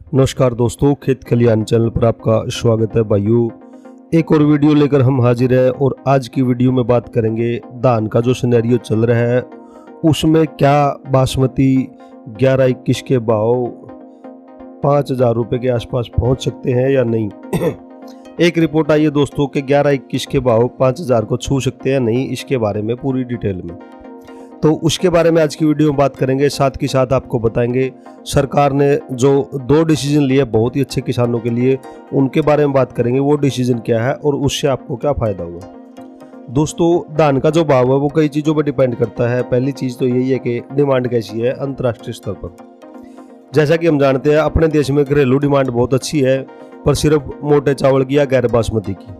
नमस्कार दोस्तों, खेत खलियान चैनल पर आपका स्वागत है भाइयों। एक और वीडियो लेकर हम हाजिर हैं और आज की वीडियो में बात करेंगे धान का जो सिनेरियो चल रहा है उसमें क्या बासमती 11-21 के भाव 5,000 रुपये के आसपास पहुंच सकते हैं या नहीं। एक रिपोर्ट आई है दोस्तों कि 11-21 के भाव 5,000 को छू सकते हैं नहीं, इसके बारे में पूरी डिटेल में तो उसके बारे में आज की वीडियो में बात करेंगे। साथ ही साथ आपको बताएंगे सरकार ने जो 2 डिसीजन लिए बहुत ही अच्छे किसानों के लिए, उनके बारे में बात करेंगे। वो डिसीजन क्या है और उससे आपको क्या फ़ायदा हुआ। दोस्तों, धान का जो भाव है वो कई चीज़ों पर डिपेंड करता है। पहली चीज़ तो यही है कि डिमांड कैसी है अंतर्राष्ट्रीय स्तर पर। जैसा कि हम जानते हैं अपने देश में घरेलू डिमांड बहुत अच्छी है, पर सिर्फ मोटे चावल की या गैर बासमती की।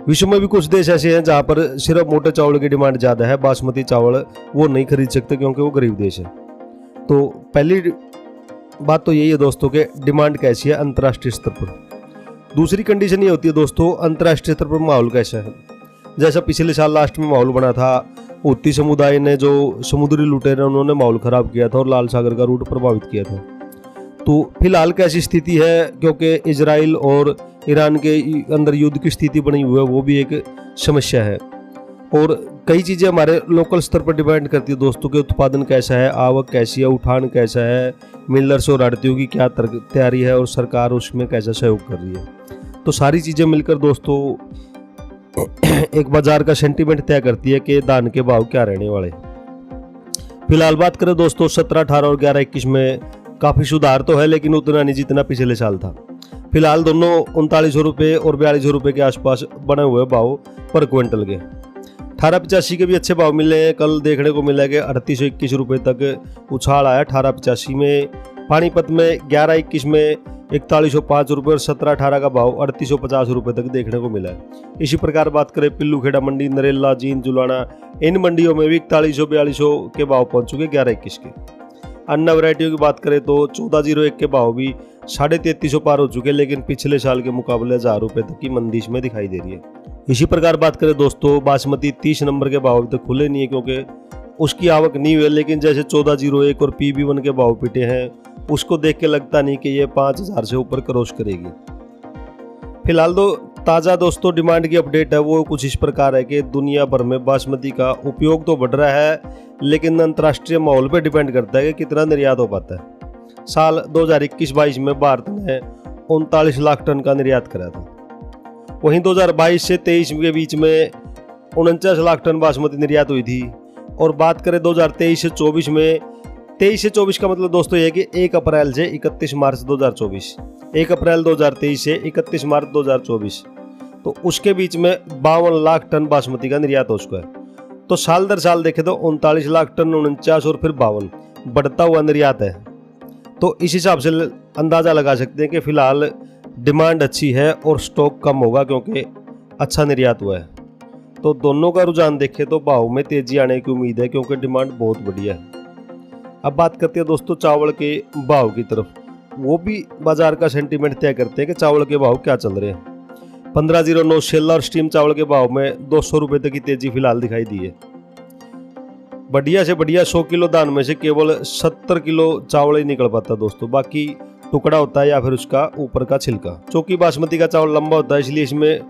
विश्व में भी कुछ देश ऐसे हैं जहां पर सिर्फ मोटे चावल की डिमांड ज़्यादा है, बासमती चावल वो नहीं खरीद सकते क्योंकि वो गरीब देश है। तो पहली बात तो यही है दोस्तों कि डिमांड कैसी है अंतर्राष्ट्रीय स्तर पर। दूसरी कंडीशन ये होती है दोस्तों, अंतर्राष्ट्रीय स्तर पर माहौल कैसा है। जैसा पिछले साल लास्ट में माहौल बना था, हूती समुदाय ने जो समुद्री लुटेरे उन्होंने माहौल ख़राब किया था और लाल सागर का रूट प्रभावित किया था। तो फिलहाल कैसी स्थिति है, क्योंकि इजराइल और ईरान के अंदर युद्ध की स्थिति बनी हुई है, वो भी एक समस्या है। और कई चीज़ें हमारे लोकल स्तर पर डिपेंड करती है दोस्तों के उत्पादन कैसा है, आवक कैसी है, उठान कैसा है, मिलर्स और आड़तियों की क्या तैयारी है और सरकार उसमें कैसा सहयोग कर रही है। तो सारी चीज़ें मिलकर दोस्तों एक बाजार का सेंटीमेंट तय करती है कि धान के भाव क्या रहने वाले। फिलहाल बात करें दोस्तों 17-18 और 11-21 में काफ़ी सुधार तो है, लेकिन उतना नहीं जितना पिछले साल था। फिलहाल दोनों 3900 रुपये और 4200 रुपये के आसपास बने हुए भाव पर क्विंटल के। 1885 के भी अच्छे भाव मिले हैं। कल देखने को मिला कि 3821 रुपये तक उछाल आया 1885 में। पानीपत में 11-21 में 4105 रुपये और 17-18 का भाव 3850 रुपये तक देखने को मिला है। इसी प्रकार बात करें पिल्लूखेड़ा मंडी, नरेला, जींद, जुलाना, इन मंडियों में भी 4100-4200 के भाव पहुँच चुके 11-21 के। अन्य वैरायटियों की बात करें तो 1401 के भाव भी 3350 पार हो चुके, लेकिन पिछले साल के मुकाबले 1000 रुपये तक की मंदी इसमें दिखाई दे रही है। इसी प्रकार बात करें दोस्तों बासमती 30 नंबर के भाव अभी तक खुले नहीं है क्योंकि उसकी आवक नहीं हुई है, लेकिन जैसे 1401 और PB1 के भाव पिटे हैं उसको देख के लगता नहीं कि ये 5000 से ऊपर क्रॉस करेगी। फिलहाल तो ताज़ा दोस्तों डिमांड की अपडेट है वो कुछ इस प्रकार है कि दुनिया भर में बासमती का उपयोग तो बढ़ रहा है, लेकिन अंतर्राष्ट्रीय माहौल पर डिपेंड करता है कि कितना निर्यात हो पाता है। साल 2021-22 में भारत ने 39 लाख टन का निर्यात करा था। वहीं 2022 से 23 के बीच में 49 लाख टन बासमती निर्यात हुई थी। और बात करें 2023 से 24 में, 23 से 24 का मतलब दोस्तों ये कि 1 अप्रैल से 31 मार्च 2024, 1 अप्रैल 2023 से 31 मार्च 2024, तो उसके बीच में 52 लाख टन बासमती का निर्यात हो चुका है। तो साल दर साल देखें तो 39 लाख टन, 49 और फिर 52 बढ़ता हुआ निर्यात है। तो इस हिसाब से अंदाज़ा लगा सकते हैं कि फिलहाल डिमांड अच्छी है और स्टॉक कम होगा क्योंकि अच्छा निर्यात हुआ है। तो दोनों का रुझान देखें तो भाव में तेज़ी आने की उम्मीद है क्योंकि डिमांड बहुत बढ़िया है। अब बात करते हैं दोस्तों चावल के भाव की तरफ। वो भी बाजार का सेंटीमेंट तय करते हैं कि चावल के भाव क्या चल रहे हैं। 1509 शेला और स्टीम चावल के भाव में 200 रुपये तक की तेज़ी फिलहाल दिखाई दी है। बढ़िया से बढ़िया 100 किलो धान में से केवल 70 किलो चावल ही निकल पाता दोस्तों, बाकी टुकड़ा होता है या फिर उसका ऊपर का छिलका। चौकी बासमती का चावल लंबा होता है, इसलिए इसमें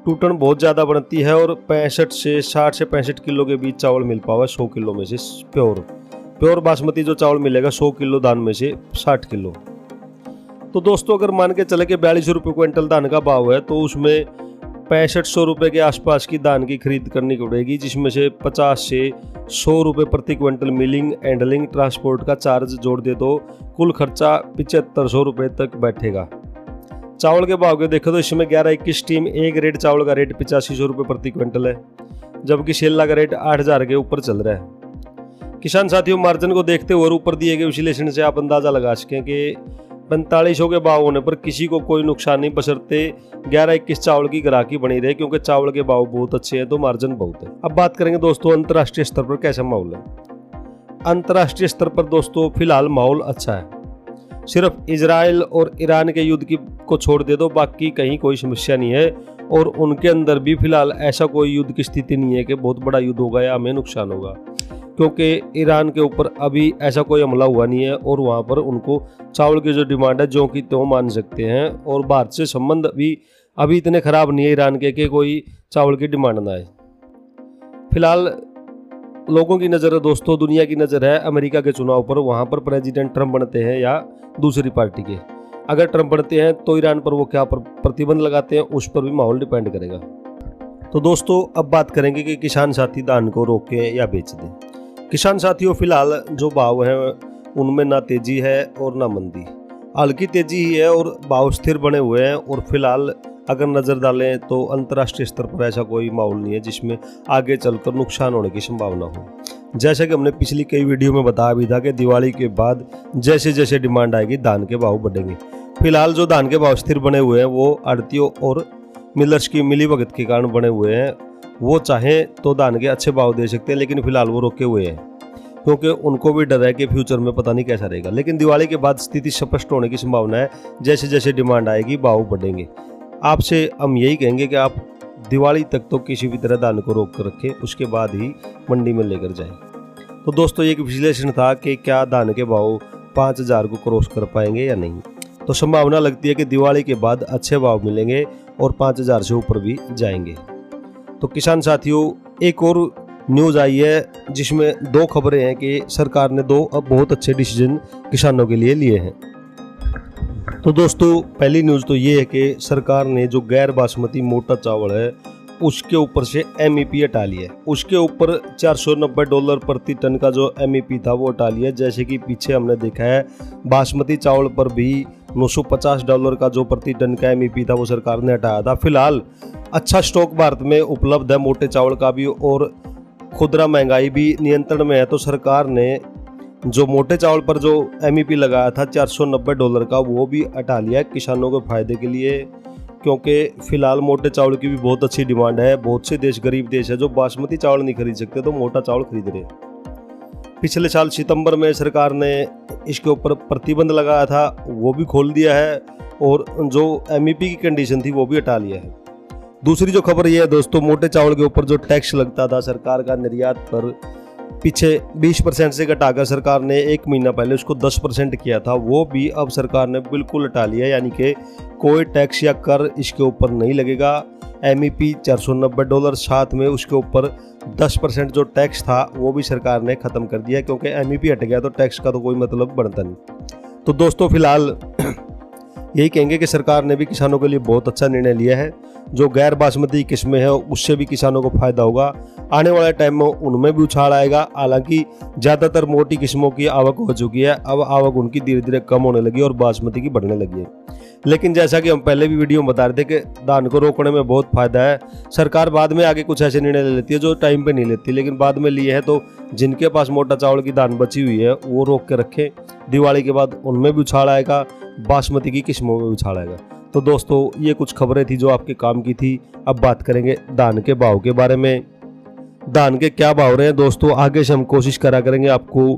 टूटन बहुत ज़्यादा बनती है और 60 से 65 किलो के बीच चावल मिल पावा 100 किलो में से। प्योर बासमती जो चावल मिलेगा 100 किलो धान में से 60 किलो। तो दोस्तों अगर मान के चले कि 4200 रुपये क्विंटल धान का भाव है तो उसमें 6500 रुपये के आसपास की धान की खरीद करनी पड़ेगी, जिसमें से 50 से 100 रुपये प्रति क्विंटल मिलिंग, हैंडलिंग, ट्रांसपोर्ट का चार्ज जोड़ दे तो कुल खर्चा 7500 रुपये तक बैठेगा। चावल के भाव के देखो तो इसमें 11-21 टीम ए ग्रेड चावल का रेट 8500 रुपये प्रति क्विंटल है, जबकि शेला का रेट 8000 के ऊपर चल रहा है। किसान साथियों मार्जिन को देखते हुए और ऊपर दिए गए विश्लेषण से आप अंदाज़ा लगा सकें कि 4500 के भाव होने पर किसी को कोई नुकसान नहीं, बशर्ते 11-21 चावल की ग्राहकी बनी रहे क्योंकि चावल के भाव बहुत अच्छे हैं तो मार्जिन बहुत है। अब बात करेंगे दोस्तों अंतर्राष्ट्रीय स्तर पर कैसा माहौल है। अंतर्राष्ट्रीय स्तर पर दोस्तों फिलहाल माहौल अच्छा है। सिर्फ इजराइल और ईरान के युद्ध को छोड़ दे दो, बाकी कहीं कोई समस्या नहीं है और उनके अंदर भी फिलहाल ऐसा कोई युद्ध की स्थिति नहीं है कि बहुत बड़ा युद्ध होगा या हमें नुकसान होगा। क्योंकि ईरान के ऊपर अभी ऐसा कोई हमला हुआ नहीं है और वहाँ पर उनको चावल की जो डिमांड है जो कि तो मान सकते हैं। और भारत से संबंध भी अभी इतने ख़राब नहीं है ईरान के कि कोई चावल की डिमांड ना आए। फिलहाल लोगों की नज़र है दोस्तों, दुनिया की नज़र है अमेरिका के चुनाव पर। वहाँ पर प्रेसिडेंट ट्रंप बनते हैं या दूसरी पार्टी के। अगर ट्रंप बनते हैं तो ईरान पर वो क्या प्रतिबंध लगाते हैं उस पर भी माहौल डिपेंड करेगा। तो दोस्तों अब बात करेंगे कि किसान साथी धान को रोकें या बेच दें। किसान साथियों, फिलहाल जो भाव है उनमें ना तेजी है और ना मंदी, हल्की तेजी ही है और भाव स्थिर बने हुए हैं। और फिलहाल अगर नज़र डालें तो अंतर्राष्ट्रीय स्तर पर ऐसा कोई माहौल नहीं है जिसमें आगे चलकर नुकसान होने की संभावना हो। जैसा कि हमने पिछली कई वीडियो में बताया भी था कि दिवाली के बाद जैसे जैसे डिमांड आएगी धान के भाव बढ़ेंगे। फिलहाल जो धान के भाव स्थिर बने हुए हैं वो आड़तियों और मिलर्स की मिलीभगत के कारण बने हुए हैं। वो चाहें तो धान के अच्छे भाव दे सकते हैं, लेकिन फिलहाल वो रोके हुए हैं क्योंकि उनको भी डर है कि फ्यूचर में पता नहीं कैसा रहेगा। लेकिन दिवाली के बाद स्थिति स्पष्ट होने की संभावना है। जैसे जैसे डिमांड आएगी भाव बढ़ेंगे। आपसे हम यही कहेंगे कि आप दिवाली तक तो किसी भी तरह धान को रोक कर रखें, उसके बाद ही मंडी में लेकर जाएं। तो दोस्तों ये एक विश्लेषण था कि क्या धान के भाव 5000 को क्रॉस कर पाएंगे या नहीं। तो संभावना लगती है कि दिवाली के बाद अच्छे भाव मिलेंगे और 5000 से ऊपर भी जाएंगे। तो किसान साथियों, एक और न्यूज़ आई है जिसमें 2 खबरें हैं कि सरकार ने 2 अब बहुत अच्छे डिसीजन किसानों के लिए लिए हैं। तो दोस्तों पहली न्यूज़ तो ये है कि सरकार ने जो गैर बासमती मोटा चावल है उसके ऊपर से MEP हटा लिया है। उसके ऊपर $490 प्रति टन का जो MEP था वो हटा लिया। जैसे कि पीछे हमने देखा है बासमती चावल पर भी $950 का जो प्रति टन का MEP था वो सरकार ने हटाया था। फिलहाल अच्छा स्टॉक भारत में उपलब्ध है मोटे चावल का भी और खुदरा महंगाई भी नियंत्रण में है। तो सरकार ने जो मोटे चावल पर जो MEP लगाया था $490 का वो भी हटा लिया है किसानों के फायदे के लिए, क्योंकि फिलहाल मोटे चावल की भी बहुत अच्छी डिमांड है। बहुत से देश गरीब देश है जो बासमती चावल नहीं खरीद सकते तो मोटा चावल खरीद रहे हैं। पिछले साल सितंबर में सरकार ने इसके ऊपर प्रतिबंध लगाया था, वो भी खोल दिया है और जो MEP की कंडीशन थी वो भी हटा लिया है। दूसरी जो खबर ये है दोस्तों, मोटे चावल के ऊपर जो टैक्स लगता था सरकार का निर्यात पर, पीछे 20% से घटाकर सरकार ने 1 महीना पहले उसको 10% किया था, वो भी अब सरकार ने बिल्कुल हटा लिया। यानी कि कोई टैक्स या कर इसके ऊपर नहीं लगेगा। MEP $490, साथ में उसके ऊपर 10% जो टैक्स था वो भी सरकार ने ख़त्म कर दिया, क्योंकि MEP हट गया तो टैक्स का तो कोई मतलब बनता नहीं। तो दोस्तों फिलहाल यही कहेंगे कि सरकार ने भी किसानों के लिए बहुत अच्छा निर्णय लिया है। जो गैर बासमती किस्में हैं उससे भी किसानों को फायदा होगा। आने वाले टाइम में उनमें भी उछाल आएगा। हालांकि ज़्यादातर मोटी किस्मों की आवक हो चुकी है, अब आवक उनकी धीरे धीरे कम होने लगी और बासमती की बढ़ने लगी है। लेकिन जैसा कि हम पहले भी वीडियो में बता रहे थे कि धान को रोकने में बहुत फायदा है। सरकार बाद में आगे कुछ ऐसे निर्णय ले लेती है जो टाइम पे नहीं लेती, लेकिन बाद में लिए है तो जिनके पास मोटा चावल की धान बची हुई है वो रोक के रखें। दिवाली के बाद उनमें भी उछाल आएगा, बासमती की किस्मों में भी उछाल आएगा। तो दोस्तों ये कुछ खबरें थी जो आपके काम की थी। अब बात करेंगे धान के भाव के बारे में। धान के क्या भाव रहे हैं दोस्तों, आगे से हम कोशिश करा करेंगे आपको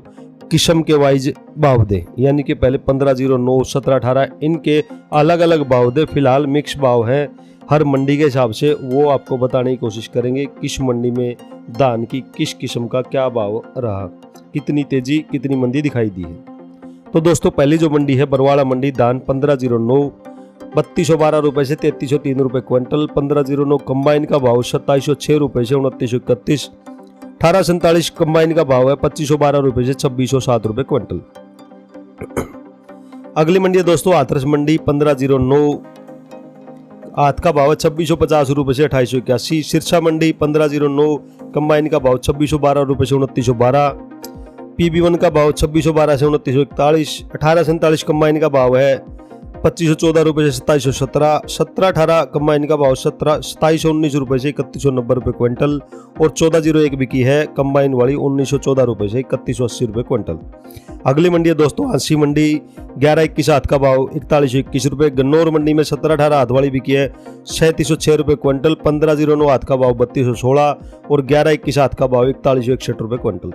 किस्म के वाइज भाव दे, यानी कि पहले 1509, 1718 इनके अलग अलग भाव दे। फिलहाल मिक्स भाव है हर मंडी के हिसाब से, वो आपको बताने की कोशिश करेंगे किस मंडी में धान की किस किस्म का क्या भाव रहा, कितनी तेजी कितनी मंदी दिखाई दी है। तो दोस्तों पहली जो मंडी है बरवाड़ा मंडी, धान 1509 3212 रुपये से 3303 रुपये क्विंटल। 1509 कंबाइन का भाव 2706 रुपये से 2931। 1847 कंबाइन का भाव है 2512 रुपये से 2607 रुपये क्विंटल। अगली मंडी है दोस्तों हाथरस मंडी, 1509 हाथ का भाव है 2650 रुपये से 2881। सिरसा मंडी 1509 कंबाइन का भाव 2612 रुपये से 2912। PB1 का भाव 2612 से 2941। 1847 कंबाइन का भाव है 2514 रुपये से 2717। 1718 कंबाइन का भाव 2719 रुपये से 3190 रुपये क्विंटल। और 1401 बिकी है कंबाइन वाली 1914 रुपये से 3180 रुपये क्विंटल। अगली मंडी है दोस्तों हांसी मंडी, 1121 हाथ का भाव 4121 रुपये। गन्नौर मंडी में 1718 हाथ वाली बिकी है 3706 रुपये क्विंटल। 1509 हाथ का भाव 3216 और 1121 हाथ का भाव 4161 रुपये क्विंटल।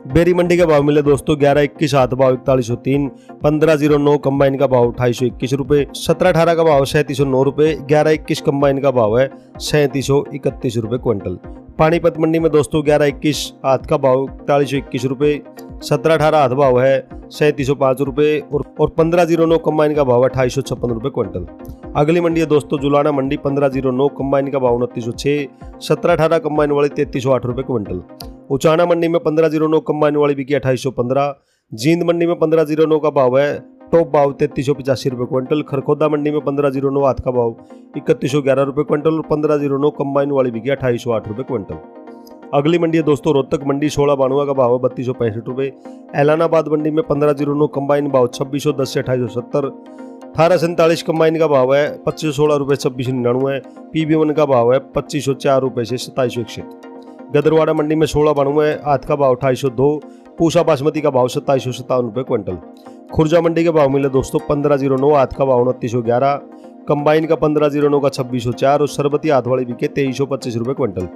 बेरी मंडी का भाव मिले दोस्तों 1121 हाथ भाव 4103, 1509 कंबाइन का भाव 2821 रुपए, 1718 का भाव 3709 रुपए, 1121 कंबाइन का भाव है 3731 रुपए क्विंटल। पानीपत मंडी में दोस्तों 1121 हाथ का भाव 4121 रुपए, 1718 हाथ भाव है 3705 रुपए और 1509 कंबाइन का भाव है 2856 रुपए क्विंटल। अगली मंडी है दोस्तों जुलाना मंडी 1509 कंबाइन का भाव 2906, 1718 कंबाइन वाली 3308 रुपए क्विंटल। उचाना मंडी में 1509 कंबाइन वाली बिकी 2815, जींद मंडी में 1509 का भाव है टॉप भाव 3385 रुपए क्विंटल। खरखोदा मंडी में 1509 हाथ का भाव 3111 रुपए क्विंटल और 1509 कंबाइन वाली बिकी 2808 रुपए क्विंटल। अगली मंडी है दोस्तों रोहतक मंडी 1692 का भाव है 3265 रुपए। ऐलानाबाद मंडी में 1509 कंबाइन भाव 2610 से 2870, 1847 कंबाइन का भाव है 2516 रुपए 2699, PB1 का भाव है 2504 रुपए से 2761। गदरवाड़ा मंडी में 1692 हाथ का भाव 2802, पूसा बासमती का भाव 2757 रुपए क्विंटल। खुर्जा मंडी के भाव मिले दोस्तों 1509 हाथ का भाव 2911, कंबाइन का 1509 का 2604 और सरबती हाथ वाली बिके 2325 रुपए क्विंटल।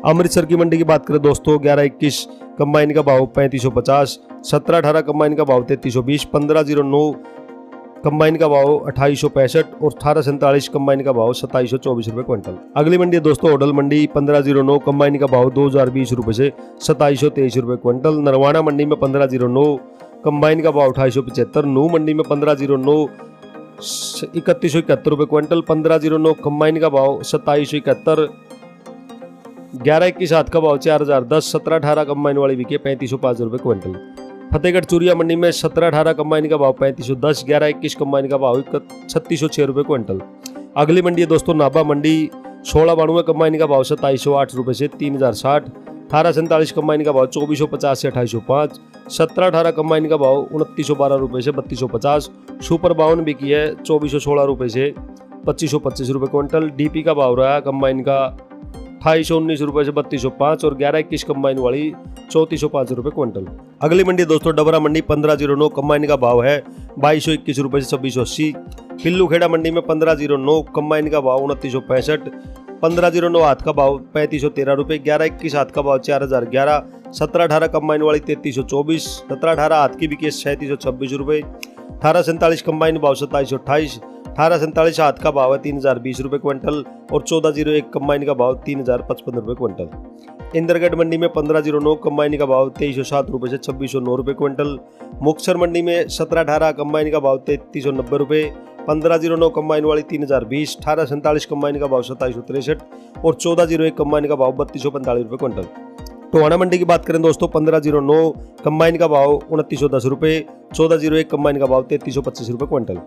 अमृतसर की मंडी की बात करें दोस्तों 1121 कंबाइन का भाव 3550, 1718 कंबाइन का भाव 3320, 1509 कंबाइन का भाव 2865 और 1847 कंबाइन का भाव 2724 रुपए क्विंटल। अगली मंडी है दोस्तों होडल मंडी 1509 कंबाइन का भाव 2020 रुपए से 2723 रुपए क्विंटल। नरवाना मंडी में 1509 कंबाइन का भाव 2875, नू मंडी में 1509 3171 रुपए क्विंटल, 1509 कंबाइन का भाव 2771, 1121 हाथ का भाव 4010, 1718 कंबाइन वाली बिके 3505 रुपए क्विंटल। फतेहगढ़ चूरिया मंडी में 1718 कंबाइन का भाव 3510, 1121 कंबाइन का भाव 3606 रुपए क्विंटल। अगली मंडी है दोस्तों नाभा मंडी 1692 कंबाइन का भाव 2708 रुपए से 3060, 1847 कंबाइन का भाव 2450 से 2805, 1718 कंबाइन का भाव 2912 रुपए से 3250, सुपर 52 बिकी है 2416 रुपए से 2525 रुपए क्विंटल। डीपी का भाव रहा कंबाइन का 2819 रुपए से 3205 और 1121 कंबाइन वाली 3405 रुपए क्विंटल। अगली मंडी दोस्तों डबरा मंडी 1509 कंबाइन का भाव है 2221 रुपए से 2680। पिल्लू खेड़ा मंडी में 1509 कंबाइन का भाव 2965, 1509 हाथ का भाव 3513 रुपए, 1121 हाथ का भाव 4011, 1718 कंबाइन वाली 3324, 1718 हाथ की बिकी 3726 रुपए, 1847 कंबाइन भाव 2728, 1847 हाथ का भाव है 3020 रुपए क्विंटल और 1401 कंबाइन का भाव 3055 रुपए क्विंटल। इंदरगढ़ मंडी में 1509 कंबाइन का भाव 2307 रुपए से 2609 रुपए क्विंटल। मुक्तसर मंडी में 1718 कंबाइन का भाव 3390 रुपए, 1509 कंबाइन वाली 3020, 1847 कंबाइन का भाव 2763 और 1401 कंबाइन का भाव 3245 रुपए क्विंटल। टोहाना मंडी की बात करें दोस्तों 1509 कंबाइन का भाव 2910 रुपए, 1401 कंबाइन का भाव 3325 रुपए क्विंटल।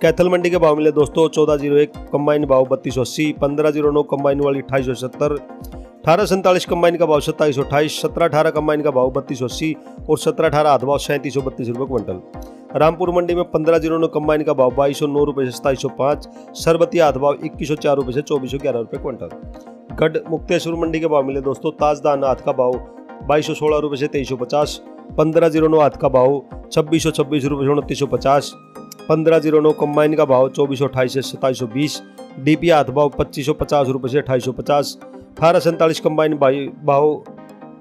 कैथल मंडी के भाव मिले दोस्तों 1401 कंबाइन भाव 3280, 1509 कंबाइन वाली 2870, 1847 कंबाइन का भाव 2728, 1718 कंबाइन का भाव 3280 और 1718 हाथ भाव 3732 रुपए क्विंटल। रामपुर मंडी में 1509 कंबाइन का भाव 2209 रुपए से 2705, सरबती हाथ भाव 2104 रुपए से 2411 रुपए क्विंटल। गढ़ मुक्तेश्वर मंडी के भाव मिले दोस्तों ताजदान हाथ का भाव 2216 रुपए से 2350, 1509 हाथ का भाव 2626 रुपए से 2950, 1509 कंबाइन का भाव 2428 से 2720, डीपी हाथ भाव 2550 रुपए से 2850, 1847 कंबाइन भाव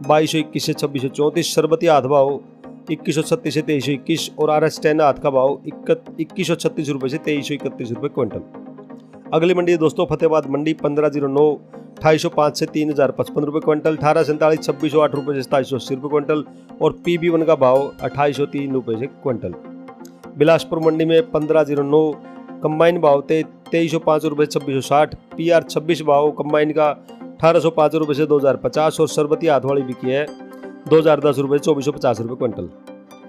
2221 से 2634, सरबती हाथ भाव 2136 से 2321 और RS10 हाथ का भाव 2136 रुपए से 2331 रुपए क्विंटल। अगली मंडी दोस्तों फतेहाबाद मंडी 1509 2805 से 3055 रुपए क्विंटल, 1847 2608 रुपए से 2780 रुपए क्विंटल और PB1 का भाव 2803 रुपए से क्विंटल। बिलासपुर मंडी में 1509 कंबाइन भाव 2305 रुपए से 2660, PR 26 भाव कंबाइन का 1805 रुपए से 2050 और सरबती हाथ वाली बिकी है 2010 रुपए 2450 रुपए क्विंटल।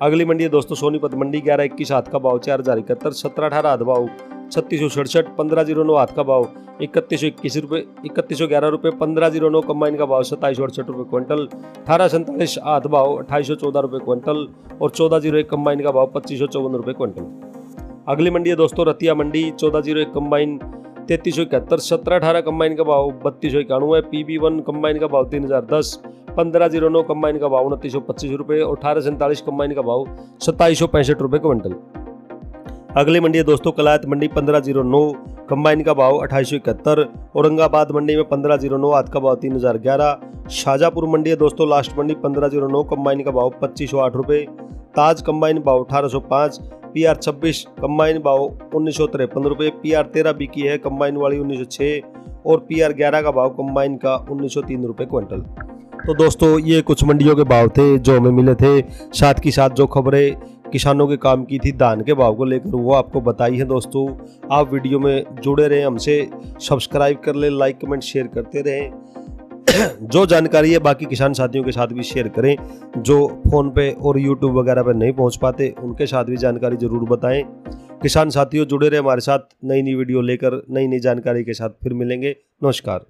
अगली मंडी है दोस्तों सोनीपत मंडी 1121 हाथ का भाव 4071, 1718 हाथ भाव 3667, 1509 हाथ का भाव 3121 रुपए 3111 रुपए, 1509 कंबाइन का भाव 2768 रुपए क्विंटल, 1847 हाथ भाव 2814 रुपए क्विंटल और 1401 कंबाइन का भाव 2554 रुपए क्विंटल। अगली मंडी है दोस्तों रतिया मंडी 1401 कंबाइन 3371, 1718 कंबाइन का भाव 3291, PB1 कंबाइन का भाव 3010, 1509 कंबाइन का भाव 2925 रुपए और 1847 कंबाइन का भाव 2765 रुपए क्विंटल। अगली मंडी है दोस्तों कलायत मंडी 1509 कंबाइन का भाव 2871। औरंगाबाद मंडी में 1509, आज का भाव 3011। शाजापुर मंडी है दोस्तों लास्ट मंडी 1509, कंबाइन का भाव 2508 रुपये। ताज कंबाइन भाव 1805। PR 26 कंबाइन भाव 1953 रुपये। PR 13 बिकी है कंबाइन वाली 1906 और PR 11 का भाव कंबाइन का 1903 रुपये क्विंटल। तो दोस्तों ये कुछ मंडियों के भाव थे जो हमें मिले थे, साथ ही साथ जो खबरें किसानों के काम की थी धान के भाव को लेकर वो आपको बताई है। दोस्तों आप वीडियो में जुड़े रहें, हमसे सब्सक्राइब कर ले, लाइक कमेंट शेयर करते रहें। जो जानकारी है बाकी किसान साथियों के साथ भी शेयर करें, जो फ़ोन पे और यूट्यूब वगैरह पे नहीं पहुंच पाते उनके साथ भी जानकारी ज़रूर बताएं। किसान साथियों जुड़े रहे हमारे साथ, नई वीडियो लेकर नई जानकारी के साथ फिर मिलेंगे। नमस्कार।